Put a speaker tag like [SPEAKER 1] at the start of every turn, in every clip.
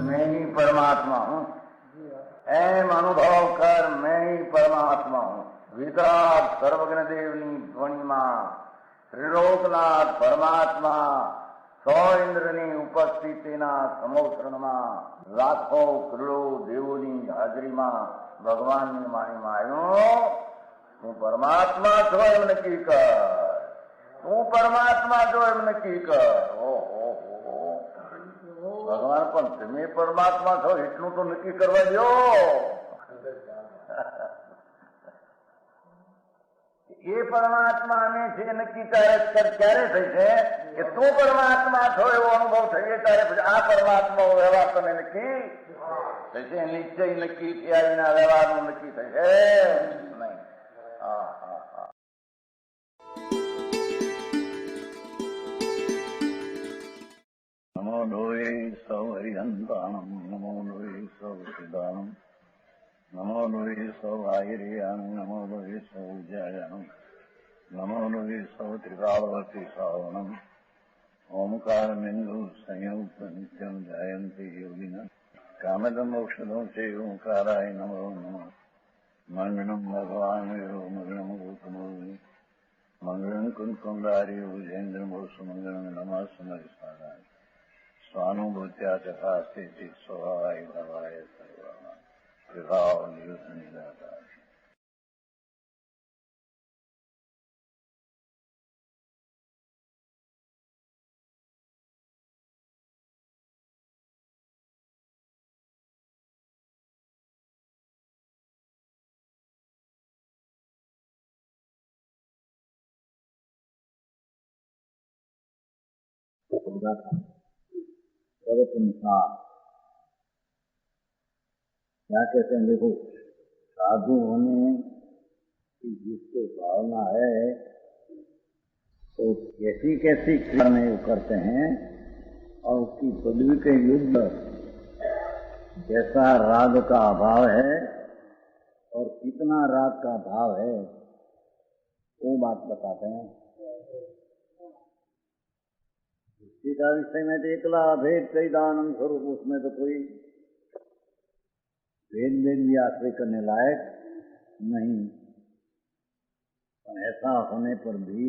[SPEAKER 1] मैं ही परमात्मा हूँ, एम अनुभव कर मैं ही परमात्मा हूँ। वितराग सर्वज्ञ देवनी ध्वनिमा त्रिलोकनाथ परमात्मा सौ इंद्રની ઉપસ્થિતિના સમોત્રણમાં લાખો કરોડો દેવોની હાજરીમાં ભગવાનની વાણીમાં આવ્યો, તું પરમાત્મા છો એમ નક્કી કર, તું પરમાત્મા છો એમ નક્કી કર. ઓહો, ભગવાન પણ તમે પરમાત્મા છો એટલું તો નક્કી કરવા દો. એ પરમાત્માને છે નક્કી ક્યારે થઈ છે કે તું પરમાત્મા છો એવો અનુભવ થઈએ ત્યારે પછી આ પરમાત્મા વ્યવહાર તને નક્કી થશે. નિશ્ચય નક્કી થયા વિના વ્યવહારનું નક્કી થશે નહીં. હા હા હા. નમો લોહે સૌ હરિહંતાણમ, નમો લોહે સૌ સિદ્ધાણમ, નમો લોહે સૌ આયર્યાણમ, નમો લોહે સૌ જયાણમ, નમો લોહે સૌ ત્રિકાળવતી શ્રાવણમ. ઓમકારમિંદુ સંયુક્ત નિત્યમ જાયંતિ યોગિના કામદમ મોક્ષદો છે ઓંકારાય નમો નમઃ. મંગળમ ભગવાન વિરો મંગળમ ગૌતમો મંગળમ કુંકુંડાર્યો જૈન્દ્રમો સુમંગળમ નમઃ સમરિસારાય સ્વાનુભૂત્યા ચકાસ્તે સ્વભાવાય ભવાય સર્વા વિભાવ નિયુદ્ધ નિરાકાર. अनुसार क्या कहते हैं, देखो साधु होने की जिसको भावना है तो कैसी कैसी क्रियाएं वो करते हैं और उसकी पदवी के युद्ध जैसा राग का अभाव है और कितना राग का भाव है वो बात बताते हैं. सृष्टि का विषय में तो एकला भेद सहिदानंद स्वरूप, उसमें तो कोई भेद भी आश्रय करने लायक नहीं. ऐसा होने पर भी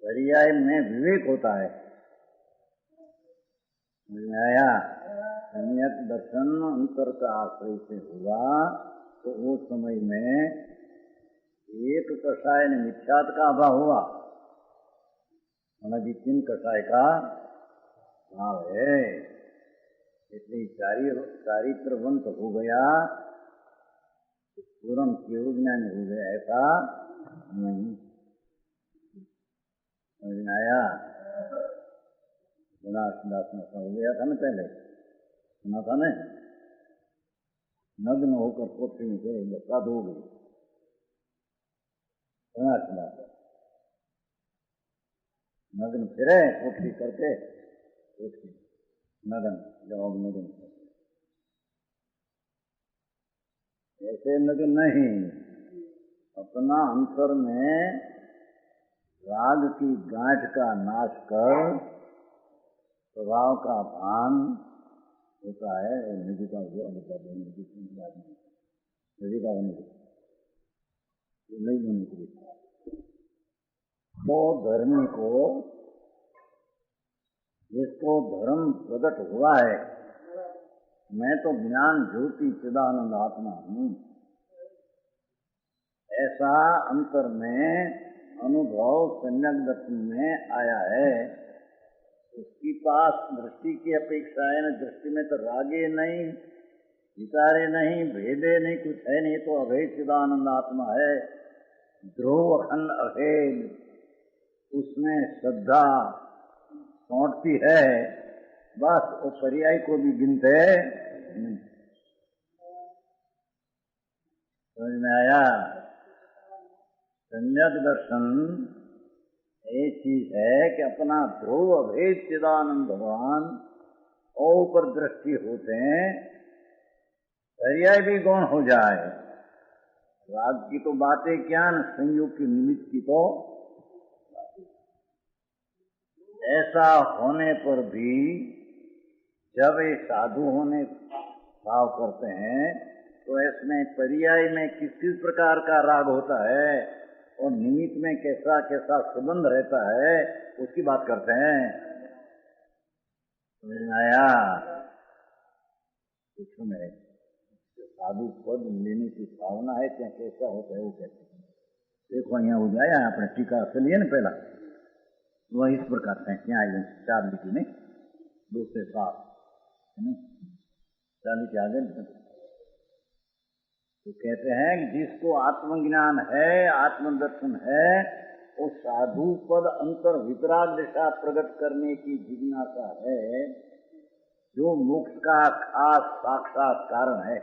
[SPEAKER 1] पर्याय में विवेक होता है. आया सम्यक दर्शन अंतर का आश्रय से हुआ तो उस समय में एक कषाय ने मिथ्यात का अभाव हुआ, तीन कषाय का भाव है. इसलिए चारित्रवंत हो गया तुरंत केवल ज्ञानी हो गया ऐसा नहीं. समझ में आया? दास में हो गया था ना, पहले सुना था ना, नग्न होकर पोथी में से बरसात हो गई. नग्न फिरे पोथी करके नगन जवाब नगन. ऐसे नगन नहीं, अपना अंतर में राग की गांठ का नाश कर स्वभाव का भान होता है. निधि का नदी का होने नहीं होने के लिए तो धर्मी को जिसको धर्म प्रकट हुआ है, मैं तो ज्ञान ज्योति चिदानंद आत्मा हूँ, ऐसा अंतर में अनुभव सम्यक दर्शन में आया है. उसकी पास दृष्टि की अपेक्षा है न, दृष्टि में तो रागे नहीं, विचारे नहीं, भेदे नहीं, कुछ है नहीं, तो अभेद चिदानंद आत्मा है. ध्रुव अखंड अभेद, उसमें श्रद्धा सौंटती है, बस वो पर्याय को भी गिनते नहीं. समझ में आया? सम्यक दर्शन एक चीज है कि अपना ध्रुव अभेद चिदानंद भगवान और ऊपर दृष्टि होते हैं, पर्याय भी गौण हो जाए। राग की तो बातें क्या न, संयोग की निमित्त की तो ऐसा होने पर भी जब ये साधु होने भाव करते हैं तो इसमें पर्याय में किस किस प्रकार का राग होता है और निमित्त में कैसा कैसा संबंध रहता है उसकी बात करते हैं। आया कुछ में साधु पद लेने की भावना है क्या, कैसा होता है वो कहते हैं। देखो यहाँ हो जाए अपने टीका से लिए ना पहला वह इस प्रकार से क्या आई 4 लिखी नहीं 2 से 7 चाली के आगे तो कहते हैं कि जिसको आत्मज्ञान है आत्मदर्शन है वो साधु पद अंतर वितराग दिशा प्रकट करने की जिज्ञासा है जो मोक्ष का खास साक्षात कारण है।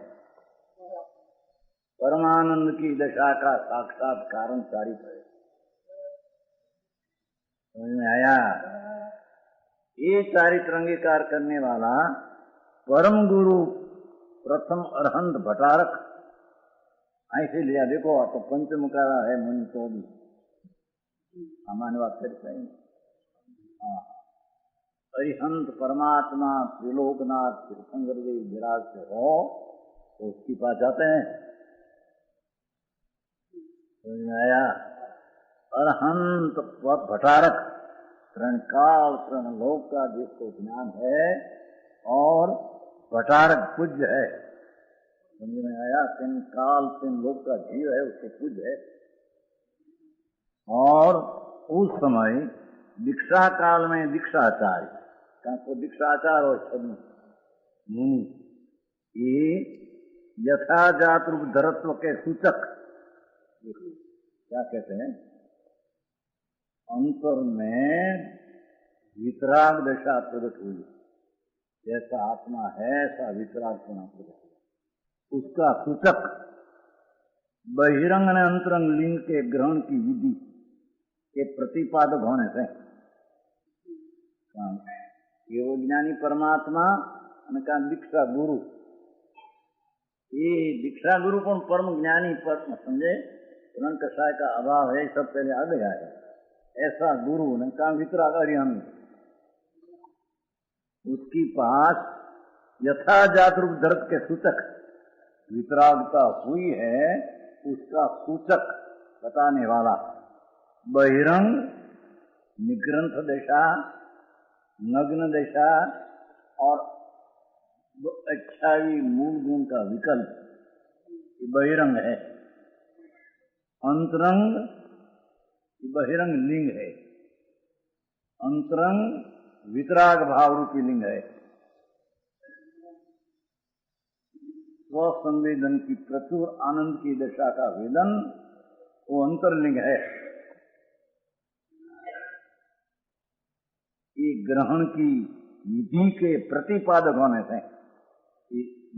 [SPEAKER 1] परमानंद की दशा का साक्षात कारण चारित है। समझ में आया? ये चारित्र अंगीकार करने वाला परम गुरु प्रथम अरहंत भटारक ऐसे लिया। देखो तो पंचमुखारा है मुनि तो भी सामान्य बात करते हैं। अरिहंत परमात्मा त्रिलोकनाथ तीर्थंकर विराज से हो तो उसकी पास जाते हैं। समझ में आया? अरहंत भटारक तृण काल तृण लोक का जिसको ज्ञान है और भटारक पूज्य है। समझ में आया? तीन काल तीन लोक का जीव है उसको पूज्य है। और उस समय दीक्षा काल में दीक्षाचार्य को दीक्षाचार और मुनि ये यथाजात रूप धरत्व के सूचक क्या कहते हैं अंतर में वितराग दशा प्रकट हुई। जैसा आत्मा है ऐसा वितराग प्रकट हुआ। उसका सूचक बहिरंग ने अंतरंग लिंग के ग्रहण की विधि के प्रतिपादक होने से ये वो ज्ञानी परमात्मा का दीक्षा गुरु ये दीक्षा गुरु को परम ज्ञानी परम समझे तुरंत कषाय का अभाव है सब पहले आ गया है। ऐसा गुरु का वितराग अरिहंत उसकी पास यथाजात रूप दर्द के सूचक वितरागता हुई है। उसका सूचक बताने वाला बहिरंग निग्रंथ दशा नग्न दशा और अच्छाई मूल गुण का विकल्प बहिरंग है। अंतरंग बहिरंग लिंग है। अंतरंग वितराग भाव रूपी लिंग है। स्वसंवेदन की प्रचुर आनंद की दशा का वेदन वो अंतरलिंग है। ये ग्रहण की विधि के प्रतिपादक होने से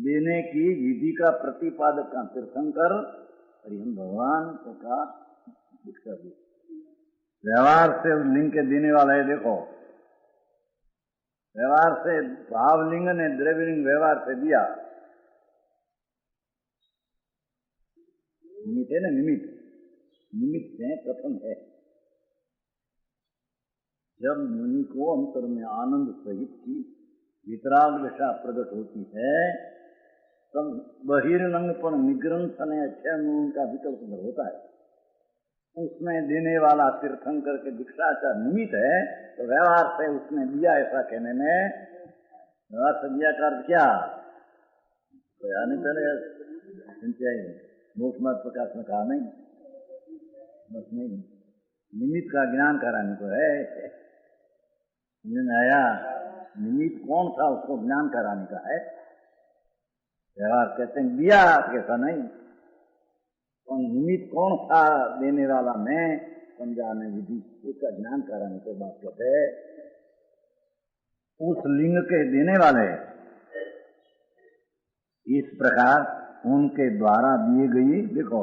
[SPEAKER 1] देने की विधि का प्रतिपादक का तीर्थंकर हरिहर भगवान का दीक्षा दी। व्यवहार से उस लिंग के देने वाला है। देखो व्यवहार से भावलिंग ने द्रव्यलिंग व्यवहार से दिया। निमित्त है ना निमित्त है कथन है। जब मुनि को अंतर में आनंद सहित की वितराग दशा प्रकट होती है तब बहिर्लंग पर निग्रंथ ने अच्छे मूल का विकल्प होता है। उसमें देने वाला तीर्थंकर के दीक्षाचार निमित्त है तो व्यवहार से उसने दिया। ऐसा कहने में व्यवहार से दिया कर क्या नहीं करे मोक्ष मत प्रकाश में कहा नहीं बस नहीं निमित्त का ज्ञान कराने को है। समझ में आया? निमित्त कौन था उसको ज्ञान कराने का है। व्यवहार कहते हैं दिया कैसा नहीं और निमित्त कौन था देने वाला मैं समझाने विधि उसका ज्ञान कराने को बात कहते हैं। उस लिंग के देने वाले इस प्रकार उनके द्वारा दिए गई। देखो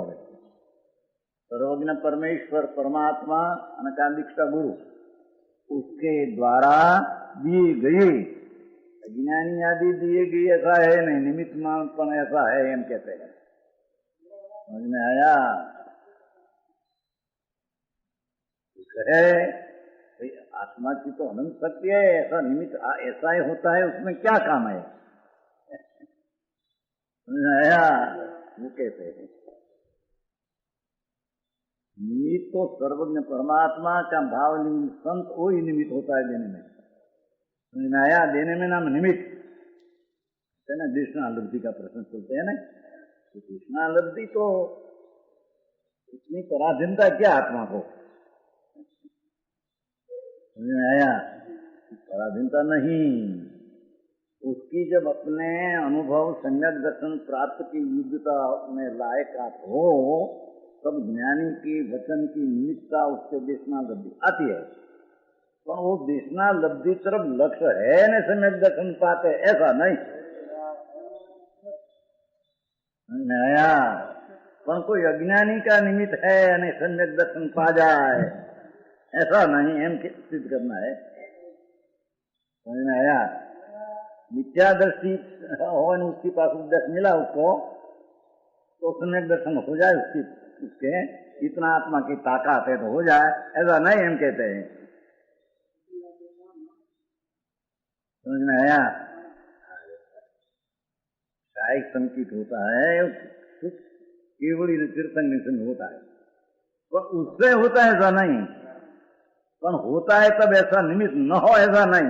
[SPEAKER 1] सर्वज्ञ परमेश्वर परमात्मा अनकालिक गुरु उसके द्वारा दिए गए अज्ञानी आदि दिए गई ऐसा है नहीं, निमित्त मानपन ऐसा है, हम कहते हैं। समझ में आया? है भाई, आत्मा की तो अनंत शक्ति है, ऐसा निमित्त ऐसा ही होता है, उसमें क्या काम है? समझ में आया? वो कहते हैं निमित्त तो सर्वज्ञ परमात्मा का भावलिंग संत वो ही निमित्त होता है देने में। समझ में आया? देने में नाम निमित्त है ना। कृष्णालब्धि का प्रश्न चलते हैं ना, तो कृष्णालब्धि तो इतनी पराधीनता क्या आत्मा को? समझ में आया? पराधीनता नहीं, उसकी जब अपने अनुभव सम्यक दर्शन प्राप्त की युद्धता में लायकात हो, तब ज्ञानी की वचन की निमित्तता उससे देशनालब्धि आती है। पर वो देशनालब्धि तरफ लक्ष्य है न सम्यक दर्शन पाते, ऐसा नहीं। आया? पर कोई अज्ञानी का निमित्त है यानी सम्यक दर्शन पा जाए, ऐसा नहीं, एम सिद्ध करना है। समझ में आया? मिथ्या दृष्टि हो, उसके पास उपदेश मिला उसको, तो सम्यक दर्शन हो जाए उसके इतना आत्मा की ताकत है तो हो जाए, ऐसा नहीं हम कहते हैं। समझ में आया? शायद संकित होता है, केवल तीर्थंग से होता है, पर उससे होता है ऐसा नहीं, पर होता है तब ऐसा निमित्त न हो, ऐसा नहीं।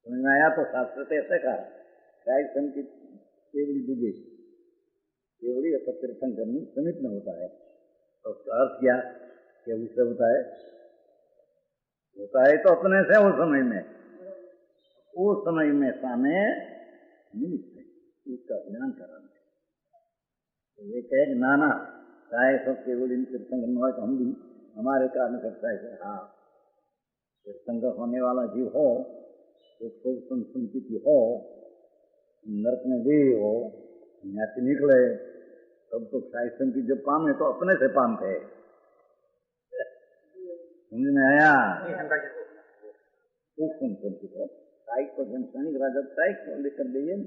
[SPEAKER 1] समझ में आया? तो शास्त्र से ऐसे कहा शायद संकित केवली डूबे, केवली अथवा तीर्थंकर समित में होता है। तो उसका अर्थ क्या कि उससे होता है तो अपने से उस समय में सामने निमित्त है, उसका ज्ञान कराना है। तो ये कहे नाना चाहे सब केवल इन तीर्थंकर न हो तो हम भी हमारे कारण करता है। हाँ, तीर्थंकर होने वाला जीव हो, तो संस्कृति हो, नरक में गए हो, यहाँ से निकले, तब तो साहित्य की जब पामे तो अपने से पामते है। समझ में आया? साहित्य शनिक राजा साहित्य लेकर गए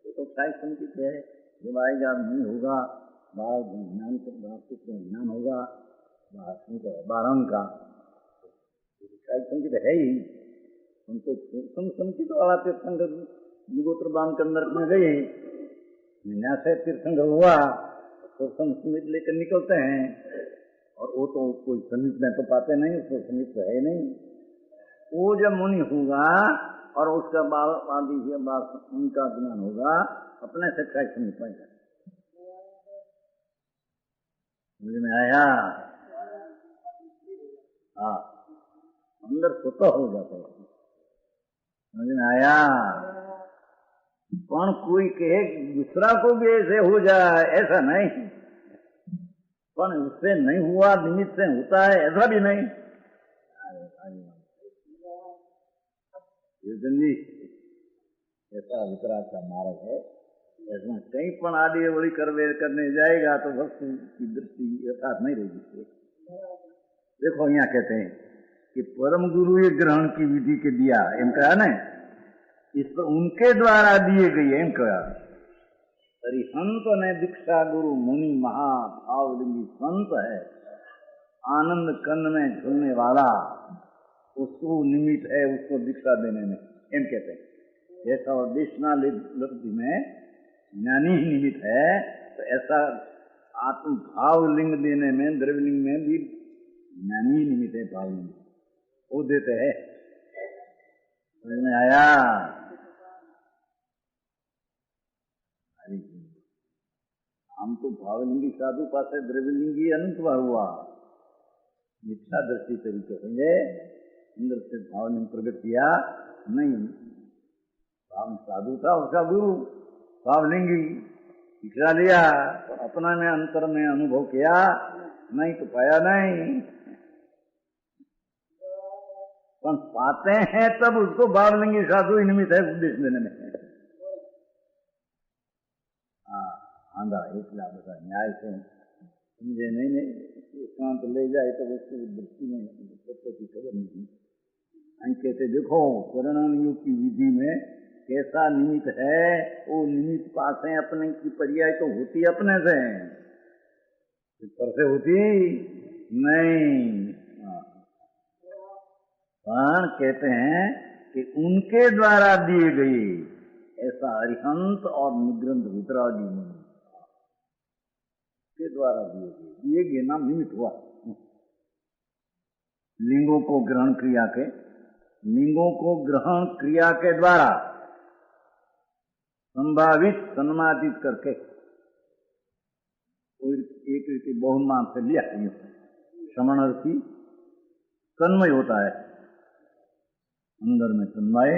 [SPEAKER 1] तो साहित्य संकित है। जब आएगा नहीं होगा, ज्ञान ज्ञान होगा, बारह का साहित्य संकित है ही। उनको संकित वाला तीर्थंकर युगोत्र बांध के अंदर में गए, यहाँ से तीर्थंकर हुआ तो संस्मित लेकर निकलते हैं, और वो तो कोई समीप में तो पाते नहीं, उसको समीप है नहीं। वो जब मुनि होगा और उसका आदि उनका ज्ञान होगा, अपने से क्या समीप पाएगा। समझ में आया? हाँ, अंदर स्वतः हो जाता है। समझ में आया? कौन कोई कहे दूसरा को भी ऐसे हो जाए, ऐसा नहीं, पर उससे नहीं हुआ निमित्त से होता है, ऐसा भी नहीं। जी ऐसा वितराग का मार्ग है, ऐसा कहीं पण आदि वही करने जाएगा तो भक्ति की दृष्टि यथार्थ नहीं रहेगी। देखो यहाँ कहते हैं कि परम गुरु ये ग्रहण की विधि के दिया, इनका है ना, इस पर उनके द्वारा दिए गई है इनका। हरिहंत ने दीक्षा गुरु मुनि महाभावलिंगी संत है, आनंद कंद में झूलने वाला, उसको निमित्त है उसको दीक्षा देने में, इन कहते हैं। जैसा देशनालब्धि में ज्ञानी ही निमित्त है, तो ऐसा आत्म भावलिंग देने में द्रव्यलिंग में भी ज्ञानी ही निमित्त है। भावलिंग वो देते हैं। समझ में आया? हम तो भावलिंगी साधु पास द्रव्यलिंगी अनंत बार हुआ, मिथ्या दृष्टि तरीके समझे, इंद्र से भावलिंग प्रकट किया नहीं। भाव साधु था, उसका गुरु भावलिंगी शिक्षा लिया, तो अपना में अंतर में अनुभव किया नहीं तो पाया नहीं। पर पाते हैं तब उसको भावलिंगी साधु ही निमित्त है उपदेश देने में। हाँ, आंधा एक बता न्याय से समझे नहीं एकांत ले जाए तो उसको दृष्टि में तत्व की खबर नहीं। हम कहते देखो परिणाम योग की विधि में कैसा निमित्त है, वो निमित्त पास है अपने की पर्याय तो होती अपने से, पर से होती नहीं। पण कहते हैं कि उनके द्वारा दिए गए ऐसा अरिहंत और निग्रंथ वितरागी के द्वारा दिए गए नाम निमित्त हुआ। लिंगों को ग्रहण क्रिया के, लिंगों को ग्रहण क्रिया के द्वारा संभावित सन्मादित करके एक रीति बहुमान से लिया। श्रमण अर्थी तन्मय होता है, अंदर में तन्मय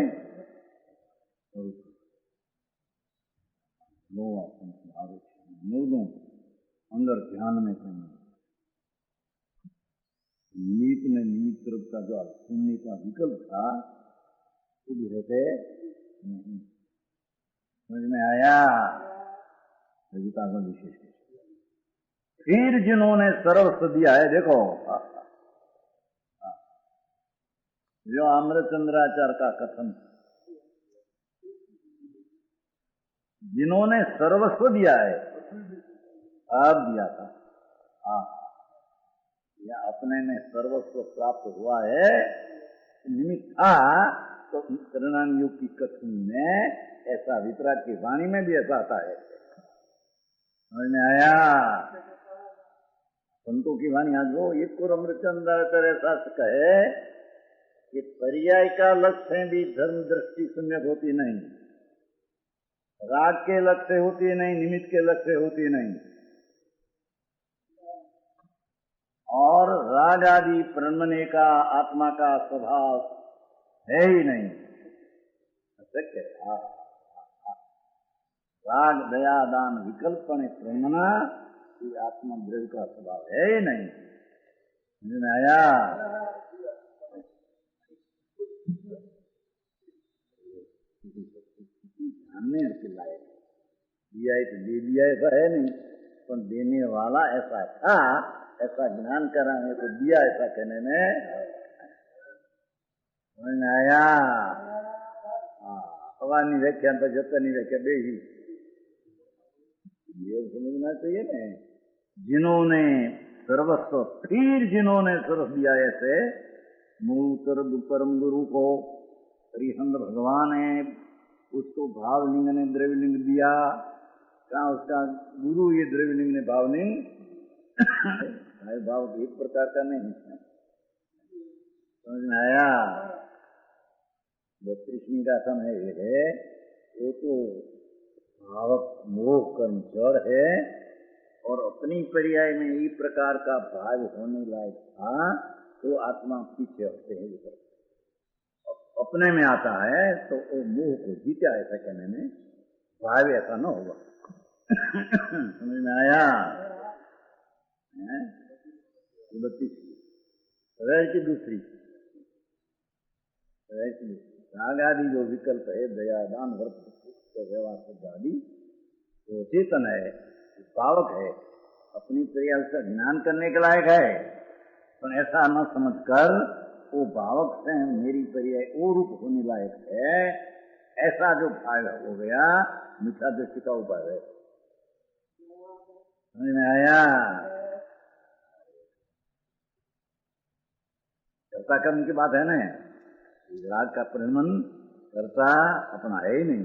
[SPEAKER 1] अंदर ध्यान में तन्मय। नीत में नीत तरफ का जो सुनने का विकल्प था वो भी रहते नहीं। समझ में आया गीता का विशेष। फिर जिन्होंने सर्वस्व दिया है, देखो जो अमृतचंद्राचार्य का कथन, जिन्होंने सर्वस्व दिया है, आप दिया था या अपने में सर्वस्व प्राप्त हुआ है निमित्त था। तो परिणाम योग की कथन में ऐसा वितराग की वाणी में भी ऐसा आता है। समझ में आया? संतों की वाणी आज वो एक और अमृतचंद्राचार्य ऐसा कहे कि पर्याय का लक्ष्य भी धर्म दृष्टि सम्यक होती नहीं, राग के लक्ष्य होती नहीं, निमित्त के लक्ष्य होती नहीं, और राग आदि प्रणमने का आत्मा का स्वभाव है ही नहीं। राग दया दान विकल्पने प्रणमना ये आत्मा द्रव्य का स्वभाव है ही नहीं। समझ में आया? जानने के लायक दिया तो दे दिया ऐसा है नहीं, पर देने वाला ऐसा था, ऐसा ज्ञान कराने को दिया, ऐसा कहने में समझ में आया? हवानी व्याख्या तो जतनी व्याख्या दे ही ये समझना चाहिए न। जिन्होंने सर्वस्व, फिर जिन्होंने सर्वस्व दिया ऐसे मूल परम गुरु को, हरिहंद भगवान है, उसको भावलिंग ने द्रव्यलिंग दिया। क्या उसका गुरु ये द्रव्यलिंग ने भावलिंग भाव एक प्रकार का नहीं है। समझ में आया? 32वीं का समय है वो तो भावक मोह कर्म जड़ है, और अपनी पर्याय में ये प्रकार का भाव होने लायक था तो आत्मा पीछे हटते हैं। अपने में आता है तो वो मोह को जीता, ऐसा कहने में भाव ऐसा न होगा। समझ में आया? 32 की दूसरी राग आदि जो विकल्प है, दया दान वर्त व्यवहार आदि, वो चेतन है, पावक है, अपनी क्रिया का ज्ञान करने के लायक है, पर ऐसा न समझकर वो भावक से मेरी पर्याय वो रूप होने लायक है, ऐसा जो भाव हो गया मिथ्या दृष्टि का उपाय है। समझ में आया? कर्ता कर्म की बात है ना, राग का परिणमन करता अपना है ही नहीं।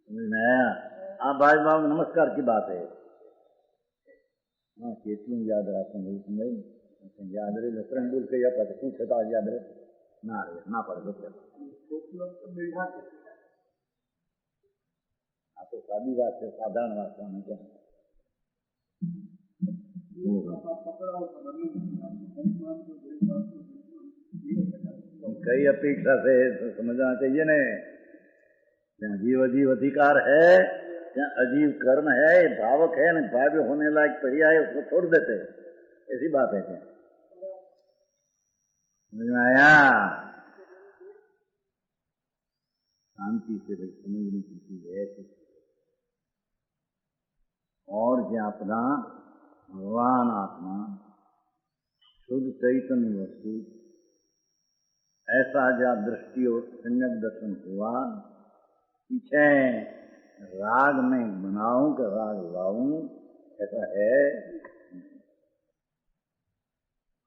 [SPEAKER 1] समझ में आया? आप भाई बाबू नमस्कार की बात है। हाँ केतु याद रहा याद रहे लकड़न बोल के या पता कुछ था याद रहे ना पड़े तो सादी बात है, साधारण बात है क्या? कई अपेक्षा से समझना चाहिए न, जहाँ जीव अजीव अधिकार है, जहाँ अजीव कर्म है, भावक है न भाव्य होने लायक पर्याय उसको छोड़ देते, ऐसी बात है क्या? समझ में आया? शांति से समझने की चीज है। और ज्ञापना भगवान आत्मा शुद्ध चैतन्य वस्तु, ऐसा जा दृष्टि और सम्यक दर्शन हुआ। पीछे राग में बनाऊं कि राग लाऊं, ऐसा है।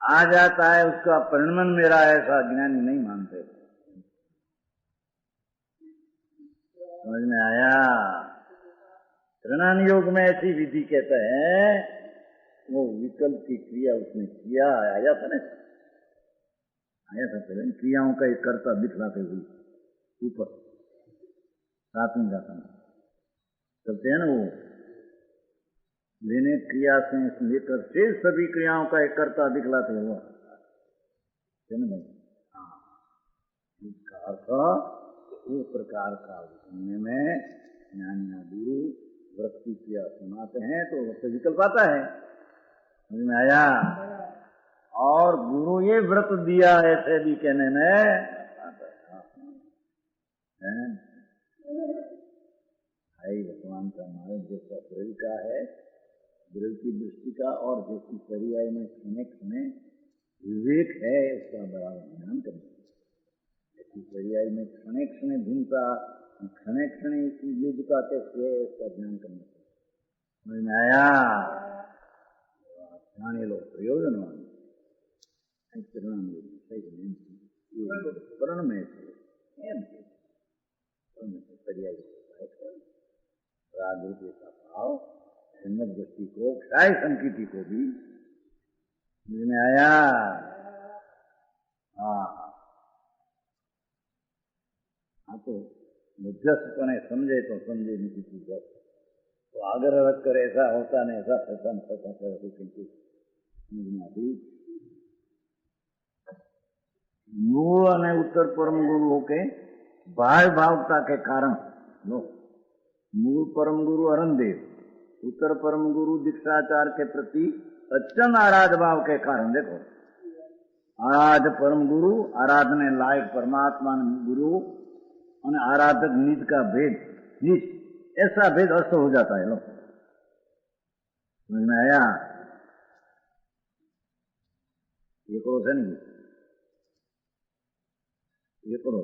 [SPEAKER 1] आ जाता है उसका परिणमन मेरा, ऐसा ज्ञानी नहीं मानते। समझ में आया? प्रणाम योग में ऐसी विधि कहते हैं, वो विकल्प की क्रिया उसने किया। आया था ना, आया था पहले, क्रियाओं का एक कर्ता दिखलाते हुए ऊपर सातवीं गाथा में चलते हैं ना, वो लेने क्रिया से लेकर से सभी क्रियाओं का एक कर्ता दिखलाते हुआ है ना भाई। इसका अर्थ उस प्रकार का सुनने में ज्ञानी गुरु व्रत की क्रिया सुनाते हैं तो उससे विकल्प आता है। समझ में आया? और गुरु ये व्रत दिया ऐसे भी कहने में भाई भगवान का मार्ग जैसा ब्रज का है, ब्रज की दृष्टि का, और जैसी पर्याय में क्षणे विवेक है उसका बराबर ध्यान करना। ऐसी पर्याय में क्षणे भिन्नता, क्षणे इसकी युद्धता कैसे है इसका ध्यान करना। समझ में आया? जाने लोग प्रयोजनवान वर्ण में पर्याय राग का भाव सम्यक दृष्टि को, क्षय संकीति को भी। समझ में आया? हाँ तो मध्यस्थपने समझे तो समझे, नहीं किसी बात तो आग्रह रख कर ऐसा होता नहीं, ऐसा प्रसन्न होता करके किंतु समझना भी। मूल અને उत्तर परम गुरु के बाह्य भावता के कारण लो, मूल परम गुरु अरुणदेव, उत्तर परम गुरु दीक्षाचार के प्रति अत्यंत आराध भाव के कारण। देखो, आराध परम गुरु, आराधने लायक परमात्मा गुरु और आराधक निज का भेद, निज ऐसा भेद अस्त हो जाता है। लो, समझ में आया? ये करो है नहीं, ये करो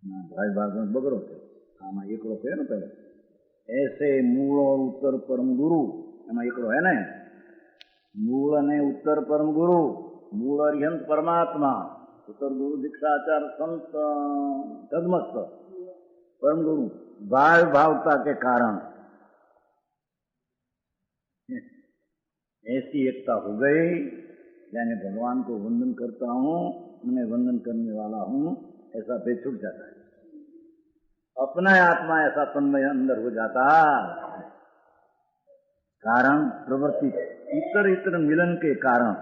[SPEAKER 1] ना भाई बात में बगड़ो थे, आमा ये करो है ना पहले। ऐसे मूल और उत्तर परम गुरु एम एक है ना, मूल ने उत्तर परम गुरु, मूल अरिहंत परमात्मा, उत्तर गुरु दीक्षाचार संत तदमस्त परम गुरु बाह्य भावता के कारण ऐसी एकता हो गई, यानी भगवान को वंदन करता हूँ, उन्हें वंदन करने वाला हूँ, ऐसा भेद छूट जाता है। अपना आत्मा ऐसा तन्मय अंदर हो जाता। कारण प्रवृत्ति इतर मिलन के कारण।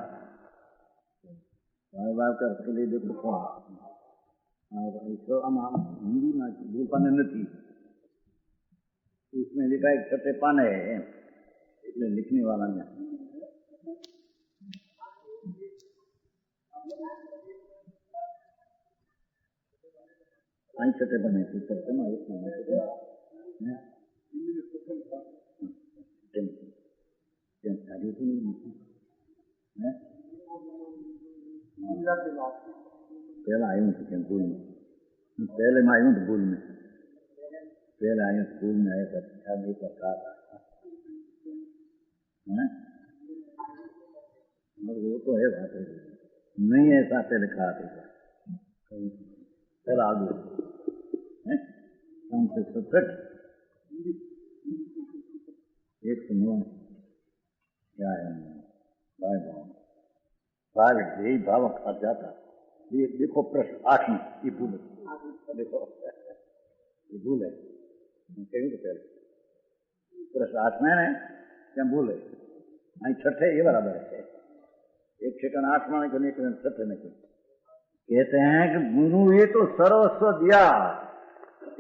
[SPEAKER 1] बार कर लिए देखो हिंदी में दो पाने नहीं, इसमें लिखा एक छठे पाने है, इसलिए लिखने वाला नहीं। छठे पाने करते ना, पहला आई हूँ स्कूल में, पहले मैं आई हूँ स्कूल में, पहले आई हूँ स्कूल में आया था, अच्छा नहीं पता था वो तो है बात है, नहीं ऐसा पहले कहा था पहला आगे हमसे 67 109 क्या है भाई भाव यही भाव खा जाता। ये देखो प्रश्न 8 में ये भूल है, देखो ये भूल है, कहीं तो पहले प्रश्न 8 में है क्या भूल है, नहीं छठे ये बराबर है, एक सेकंड 8 में नहीं, एक छठे में। कहते हैं कि गुरु ये तो सर्वस्व दिया,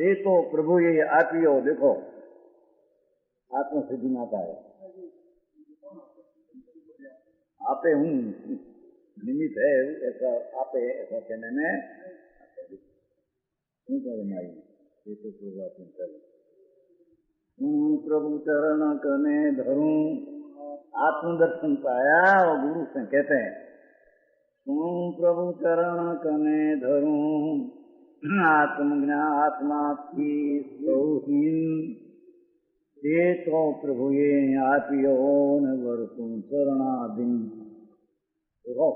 [SPEAKER 1] ये तो प्रभु ये आप ही हो, देखो आत्म सिद्धि में आता है, आपे हूँ निमित है, ऐसा आपे ऐसा कहने में नहीं करे माई, ये तो प्रभु आप प्रभु चरण कने धरूं, आत्मदर्शन पाया और गुरु से कहते हैं प्रभु चरण कने धरूं, आत्मज्ञान आत्मा की सौहीन ये तो प्रभु ये आपियो न वर्तुं शरणादिन। देखो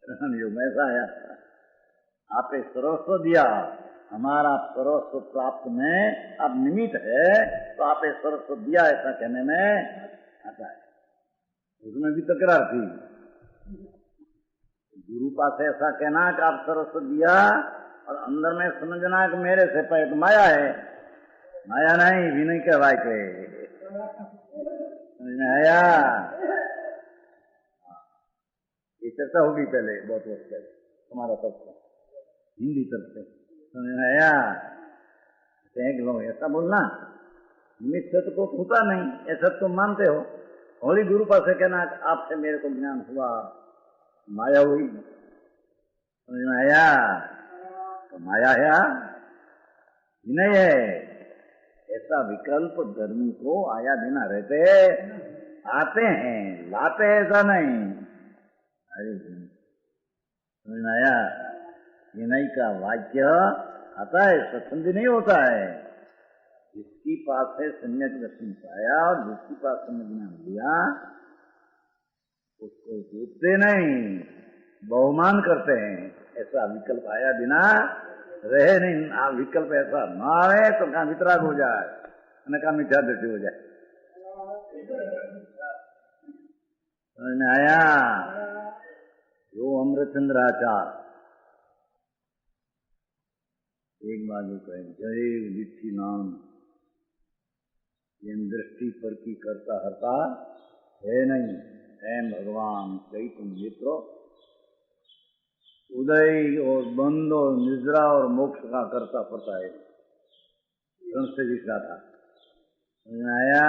[SPEAKER 1] शरण योग ऐसा आया, आपे सर्वस्व दिया, हमारा सर्वस्व प्राप्त में अब निमित्त है तो आपे सर्वस्व दिया, ऐसा कहने में आता है। उसमें भी तकरार थी, गुरु पास ऐसा कहना कि आप सर्वस्व दिया और अंदर में समझना कि मेरे से पहले तो माया है, माया नहीं विनय कहवाय के समझ में आया। ये चर्चा होगी पहले बहुत वर्ष पहले तुम्हारा तरफ से, हिंदी तरफ से, समझ में आया। लोग ऐसा बोलना निमित्त से तो कुछ होता नहीं, ऐसा तुम मानते हो। होली गुरु पास से कहना आपसे मेरे को ज्ञान हुआ, माया हुई, समझ में आया। तो माया है विनय है, ऐसा विकल्प धर्मी को आया बिना रहते आते हैं, लाते ऐसा नहीं। अरे समझ में आया। विनय का वाक्य आता है, स्वच्छंदी नहीं होता है। जिसकी पास है सम्यक दर्शन पाया और जिसकी पास सम्यक ज्ञान दिया उसको पूछते नहीं, बहुमान करते हैं। ऐसा विकल्प आया बिना रहे नहीं। आप विकल्प ऐसा न आए तो कहाँ वितराग हो जाए, कहाँ मिथ्या दृष्टि हो जाए। समझ में आया। जो अमृतचंद्राचार एक बाजू कहे जय विठी नाम, ये दृष्टि पर की करता हरता है नहीं। है भगवान कई तुम मित्रों, उदय और बंद और निद्रा और मोक्ष का करता पड़ता है। संस्कृत लिखा था, आया।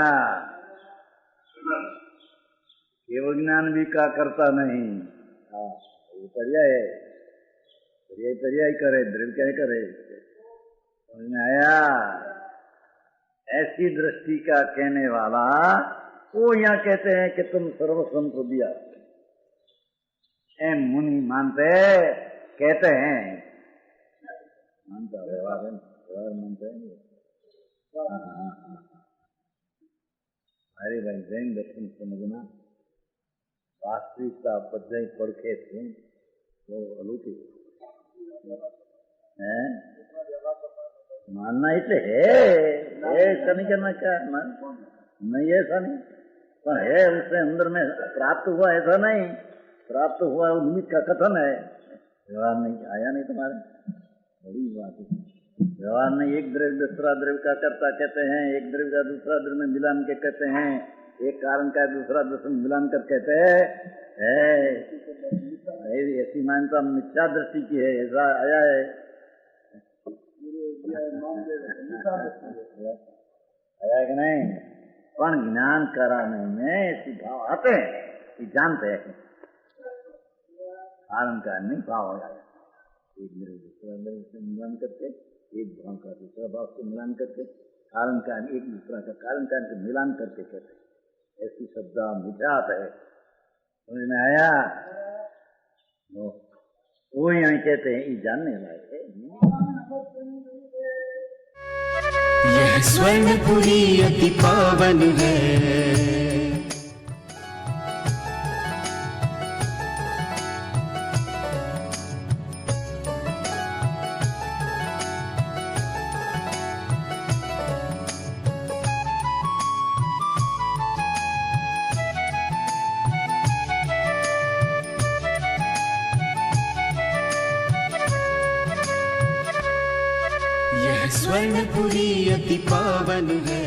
[SPEAKER 1] केवल ज्ञान भी का करता नहीं, वो पर्याय है, पर्याय करे, द्रव्य क्या करे, समझ में आया। ऐसी दृष्टि का कहने वाला वो यहाँ कहते हैं कि तुम सर्वस्व को दिया, एम मुनि मानते कहते हैं, मानता व्यवहार मानते हैं। अरे भाई जैन दर्शन समझना, वास्तविकता पद्धति पढ़े थे वो अलौकिक है। मानना इतने है, ऐसा नहीं करना, क्या नहीं ऐसा नहीं, पर है उससे अंदर में प्राप्त हुआ, ऐसा नहीं प्राप्त हुआ वो निमित्त का कथन है। व्यवहार नहीं आया नहीं तुम्हारे, बड़ी बात है। व्यवहार नहीं, एक द्रव्य दूसरा द्रव्य का करता कहते हैं, एक द्रव्य का दूसरा द्रव्य में मिलान के कहते हैं, एक कारण का दूसरा दर्शन मिलान कर कहते हैं। ऐसी मान्यता मिथ्या दृष्टि की है, ऐसा आया है। आया कि नहीं। पर ज्ञान कराने में ऐसी भाव आते हैं कि जानते हैं कारण का नहीं भाव हो जाए। एक मेरे दूसरा मेरे से मिलान करके, एक भाव का दूसरा भाव से मिलान करके, कारण का एक दूसरा का कारण का मिलान करके कहते हैं। ऐसी शब्द मिथ्यात है, समझ में आया। वो यहाँ कहते हैं ये जानने लायक है।
[SPEAKER 2] यह स्वर्णपुरी अति पावन है, यह स्वर्णपुरी अति पावन है।